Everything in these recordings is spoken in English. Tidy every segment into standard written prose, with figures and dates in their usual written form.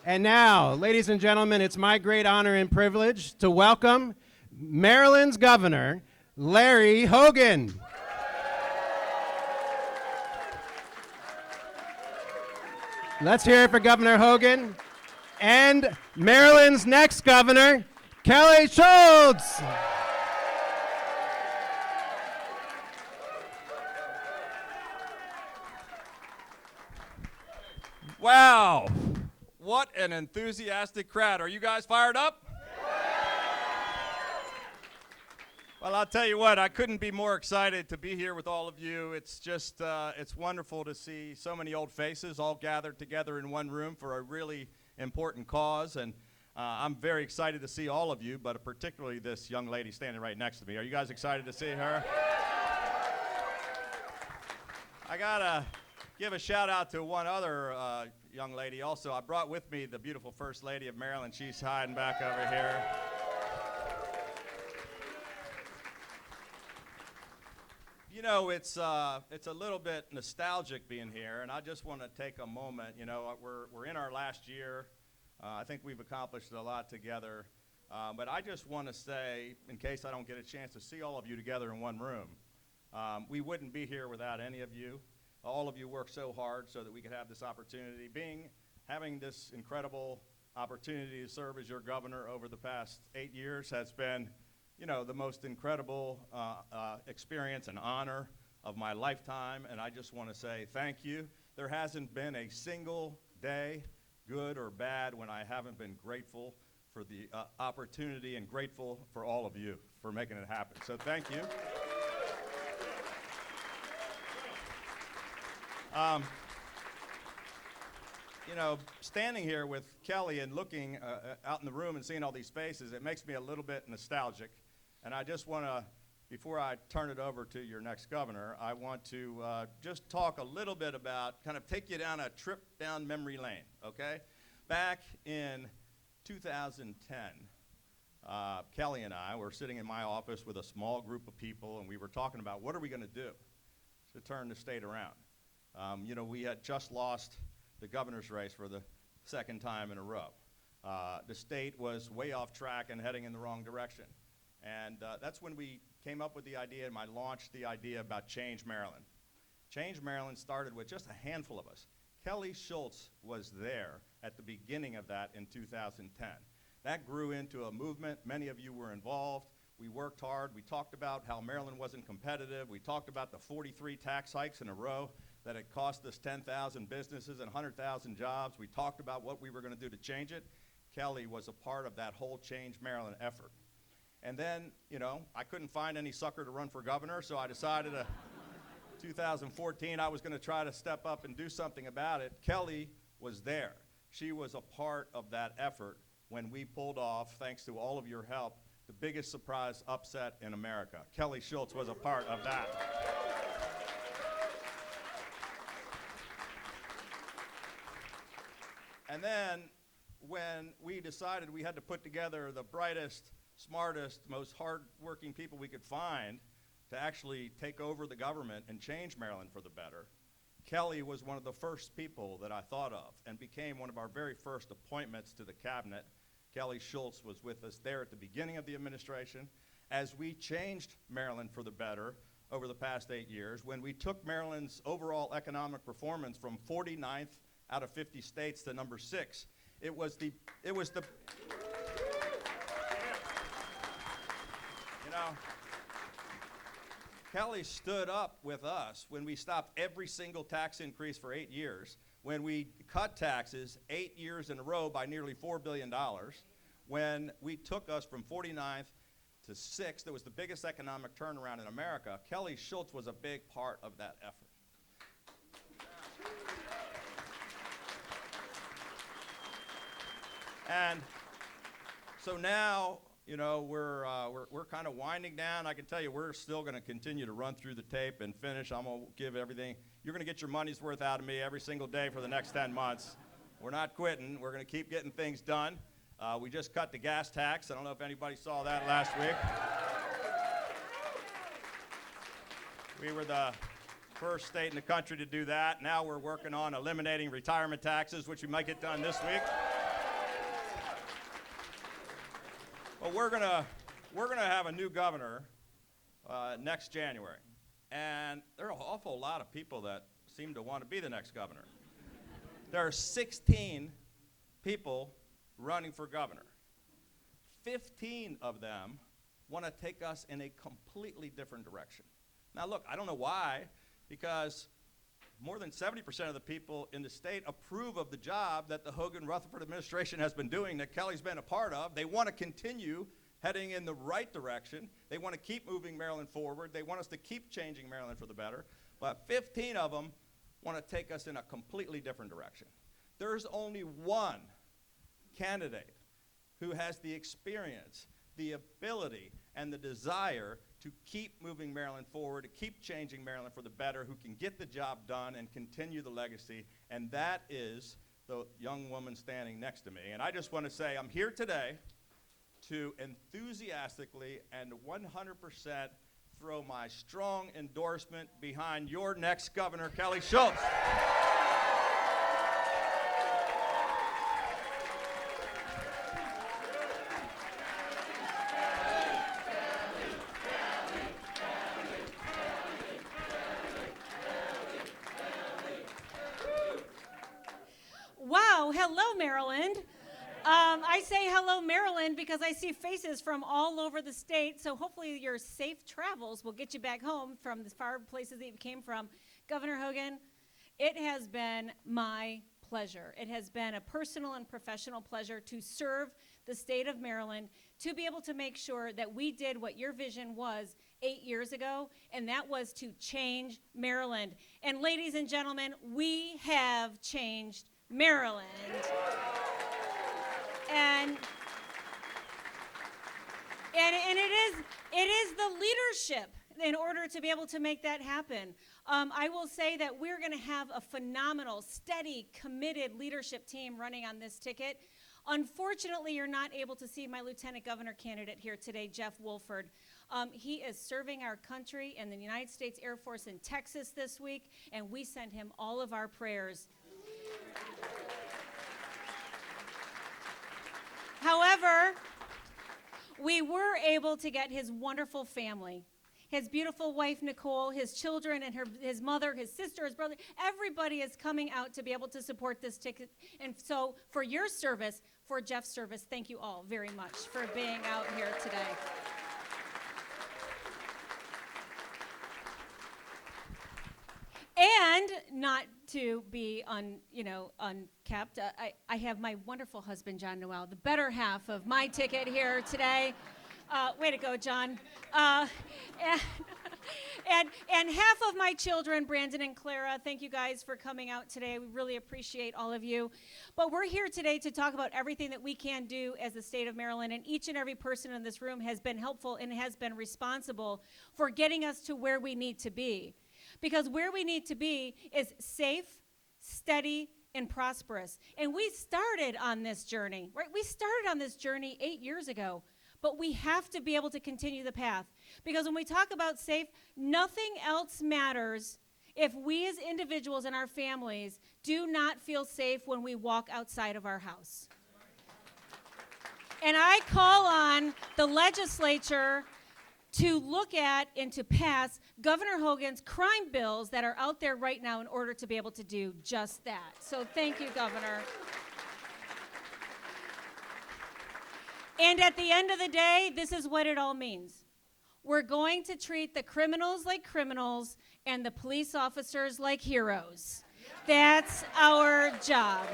And now, ladies and gentlemen, it's my great honor and privilege to welcome Maryland's Governor, Larry Hogan. Let's hear it for Governor Hogan. And Maryland's next governor, Kelly Schulz. Wow, what an enthusiastic crowd. Are you guys fired up? Well, I'll tell you what, I couldn't be more excited to be here with all of you. It's just, it's wonderful to see so many old faces all gathered together in one room for a really important cause. And I'm very excited to see all of you, but particularly this young lady standing right next to me. Are you guys excited to see her? I gotta give a shout out to one other young lady also. I brought with me the beautiful First Lady of Maryland. She's hiding back over here. You know, it's a little bit nostalgic being here, and I just want to take a moment. You know, we're in our last year. I think we've accomplished a lot together, but I just want to say, in case I don't get a chance to see all of you together in one room, we wouldn't be here without any of you. All of you worked so hard so that we could have this opportunity. Having this incredible opportunity to serve as your governor over the past 8 years has been, you know, the most incredible experience and honor of my lifetime, and I just want to say thank you. There hasn't been a single day, good or bad, when I haven't been grateful for the opportunity and grateful for all of you for making it happen. So thank you. You know, standing here with Kelly and looking out in the room and seeing all these faces, it makes me a little bit nostalgic. And I just want to, before I turn it over to your next governor, I want to just talk a little bit about, kind of take you down a trip down memory lane, okay? Back in 2010, Kelly and I were sitting in my office with a small group of people, and we were talking about what are we going to do to turn the state around. You know, we had just lost the governor's race for the second time in a row. The state was way off track and heading in the wrong direction. And that's when we came up with the idea, and I launched the idea about Change Maryland. Change Maryland started with just a handful of us. Kelly Schulz was there at the beginning of that in 2010. That grew into a movement. Many of you were involved. We worked hard. We talked about how Maryland wasn't competitive. We talked about the 43 tax hikes in a row that had cost us 10,000 businesses and 100,000 jobs. We talked about what we were going to do to change it. Kelly was a part of that whole Change Maryland effort. And then, you know, I couldn't find any sucker to run for governor, so I decided 2014 I was going to try to step up and do something about it. Kelly was there. She was a part of that effort when we pulled off, thanks to all of your help, the biggest surprise upset in America. Kelly Schulz was a part of that. And then when we decided we had to put together the brightest, smartest, most hard-working people we could find to actually take over the government and change Maryland for the better, Kelly was one of the first people that I thought of and became one of our very first appointments to the cabinet. Kelly Schulz was with us there at the beginning of the administration as we changed Maryland for the better over the past 8 years, when we took Maryland's overall economic performance from 49th out of 50 states to number 6. It was the you know, Kelly stood up with us when we stopped every single tax increase for 8 years, when we cut taxes 8 years in a row by nearly $4 billion, when we took us from 49th to 6th. That was the biggest economic turnaround in America. Kelly Schulz was a big part of that effort. And so now, you know, we're kind of winding down. I can tell you we're still going to continue to run through the tape and finish. I'm going to give everything. You're going to get your money's worth out of me every single day for the next 10 months. We're not quitting. We're going to keep getting things done. We just cut the gas tax. I don't know if anybody saw that last week. We were the first state in the country to do that. Now we're working on eliminating retirement taxes, which we might get done this week. Well, we're gonna have a new governor next January, and there are an awful lot of people that seem to want to be the next governor. There are 16 people running for governor. 15 of them want to take us in a completely different direction. Now, look, I don't know why, because more than 70% of the people in the state approve of the job that the Hogan-Rutherford administration has been doing, that Kelly's been a part of. They want to continue heading in the right direction. They want to keep moving Maryland forward. They want us to keep changing Maryland for the better. But 15 of them want to take us in a completely different direction. There's only one candidate who has the experience, the ability, and the desire to keep moving Maryland forward, to keep changing Maryland for the better, who can get the job done and continue the legacy, and that is the young woman standing next to me. And I just want to say I'm here today to enthusiastically and 100% throw my strong endorsement behind your next governor, Kelly Schulz. Wow, hello, Maryland. I say hello, Maryland, because I see faces from all over the state, so hopefully your safe travels will get you back home from the far places that you came from. Governor Hogan, it has been my pleasure. It has been a personal and professional pleasure to serve the state of Maryland, to be able to make sure that we did what your vision was 8 years ago, and that was to change Maryland. And ladies and gentlemen, we have changed Maryland. And it is the leadership in order to be able to make that happen. I will say that we're going to have a phenomenal, steady, committed leadership team running on this ticket. Unfortunately, you're not able to see my lieutenant governor candidate here today, Jeff Wolford. He is serving our country in the United States Air Force in Texas this week, and we send him all of our prayers. However, we were able to get his wonderful family, his beautiful wife, Nicole, his children, and his mother, his sister, his brother. Everybody is coming out to be able to support this ticket. And so for your service, for Jeff's service, thank you all very much for being out here today. And not to be unkept, I have my wonderful husband, John Noel, the better half of my ticket here today. Way to go, John. And half of my children, Brandon and Clara. Thank you guys for coming out today. We really appreciate all of you. But we're here today to talk about everything that we can do as the state of Maryland, and each and every person in this room has been helpful and has been responsible for getting us to where we need to be. Because where we need to be is safe, steady, and prosperous. And we started on this journey, right? We started on this journey 8 years ago, but we have to be able to continue the path. Because when we talk about safe, nothing else matters if we as individuals and our families do not feel safe when we walk outside of our house. And I call on the legislature to look at and to pass Governor Hogan's crime bills that are out there right now in order to be able to do just that. So thank you, Governor. And at the end of the day, this is what it all means. We're going to treat the criminals like criminals and the police officers like heroes. That's our job.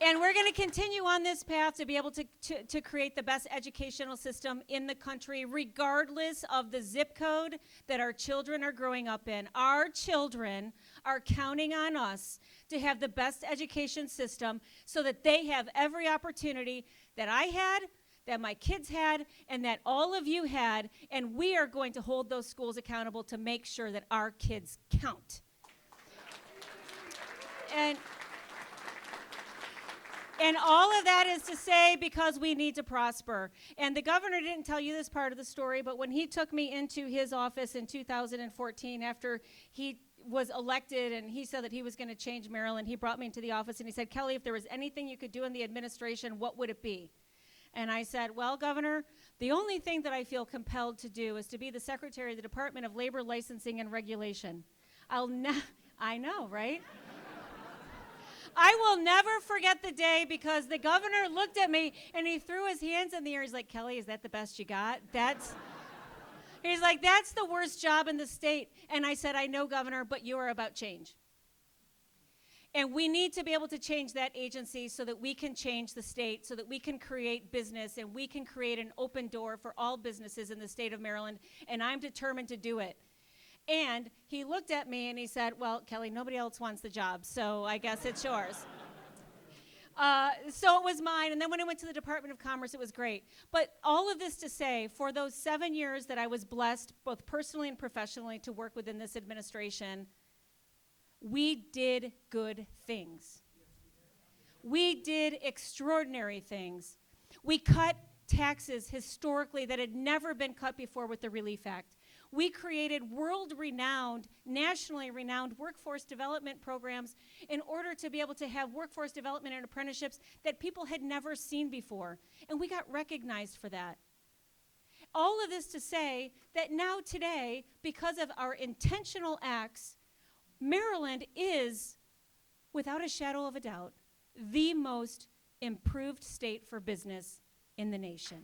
And we're going to continue on this path to be able to create the best educational system in the country, regardless of the zip code that our children are growing up in. Our children are counting on us to have the best education system so that they have every opportunity that I had, that my kids had, and that all of you had, and we are going to hold those schools accountable to make sure that our kids count. And all of that is to say because we need to prosper. And the governor didn't tell you this part of the story, but when he took me into his office in 2014, after he was elected and he said that he was going to change Maryland, he brought me into the office and he said, Kelly, if there was anything you could do in the administration, what would it be? And I said, well, Governor, the only thing that I feel compelled to do is to be the Secretary of the Department of Labor Licensing and Regulation. I know, right? I will never forget the day because the governor looked at me and he threw his hands in the air. He's like, Kelly, is that the best you got? He's like, that's the worst job in the state. And I said, I know, Governor, but you are about change. And we need to be able to change that agency so that we can change the state, so that we can create business and we can create an open door for all businesses in the state of Maryland. And I'm determined to do it. And he looked at me and he said, well, Kelly, nobody else wants the job, so I guess it's yours. So it was mine, and then when I went to the Department of Commerce, it was great. But all of this to say, for those 7 years that I was blessed, both personally and professionally, to work within this administration, we did good things. We did extraordinary things. We cut taxes historically that had never been cut before with the Relief Act. We created world-renowned, nationally renowned workforce development programs in order to be able to have workforce development and apprenticeships that people had never seen before. And we got recognized for that. All of this to say that now today, because of our intentional acts, Maryland is, without a shadow of a doubt, the most improved state for business in the nation.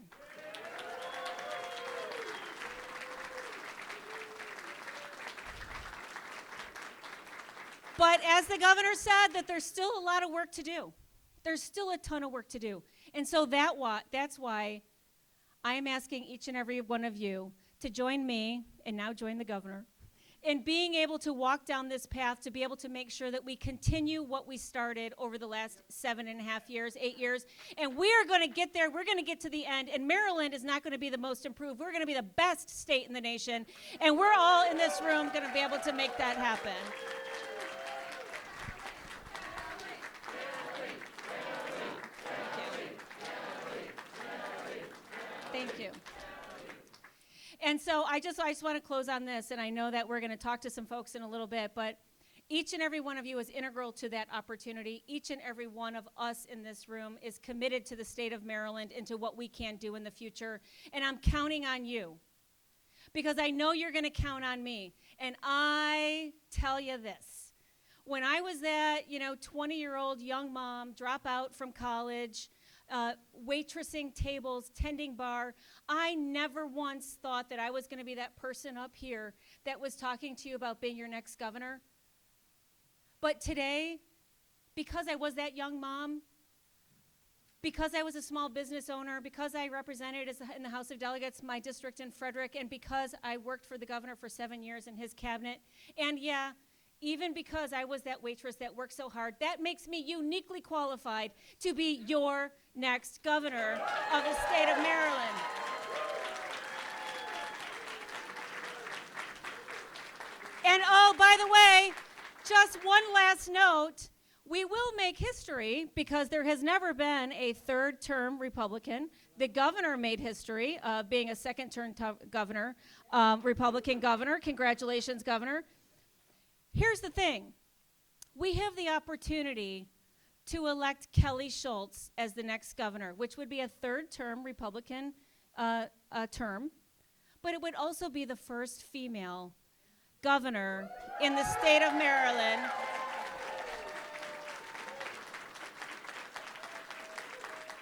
But as the governor said, that there's still a lot of work to do. There's still a ton of work to do. And so that's why I am asking each and every one of you to join me, and now join the governor, in being able to walk down this path to be able to make sure that we continue what we started over the last 7.5 years, 8 years. And we are going to get there. We're going to get to the end. And Maryland is not going to be the most improved. We're going to be the best state in the nation. And we're all in this room going to be able to make that happen. Thank you. And so I just want to close on this, and I know that we're going to talk to some folks in a little bit, but each and every one of you is integral to that opportunity. Each and every one of us in this room is committed to the state of Maryland and to what we can do in the future. And I'm counting on you because I know you're going to count on me. And I tell you this. When I was that, 20-year-old young mom, drop out from college, waitressing tables, tending bar, I never once thought that I was going to be that person up here that was talking to you about being your next governor. But today, because I was that young mom, because I was a small business owner, because I represented in the House of Delegates my district in Frederick, and because I worked for the governor for 7 years in his cabinet, and yeah, even because I was that waitress that worked so hard, that makes me uniquely qualified to be your next governor of the state of Maryland. And oh, by the way, just one last note, we will make history because there has never been a third-term Republican. The governor made history of being a second-term governor, Republican governor. Congratulations, Governor. Here's the thing. We have the opportunity to elect Kelly Schulz as the next governor, which would be a third-term Republican term, but it would also be the first female governor in the state of Maryland.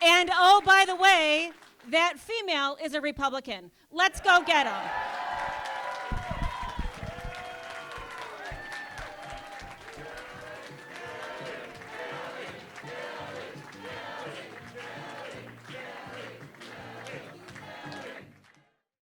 And oh, by the way, that female is a Republican. Let's go get them.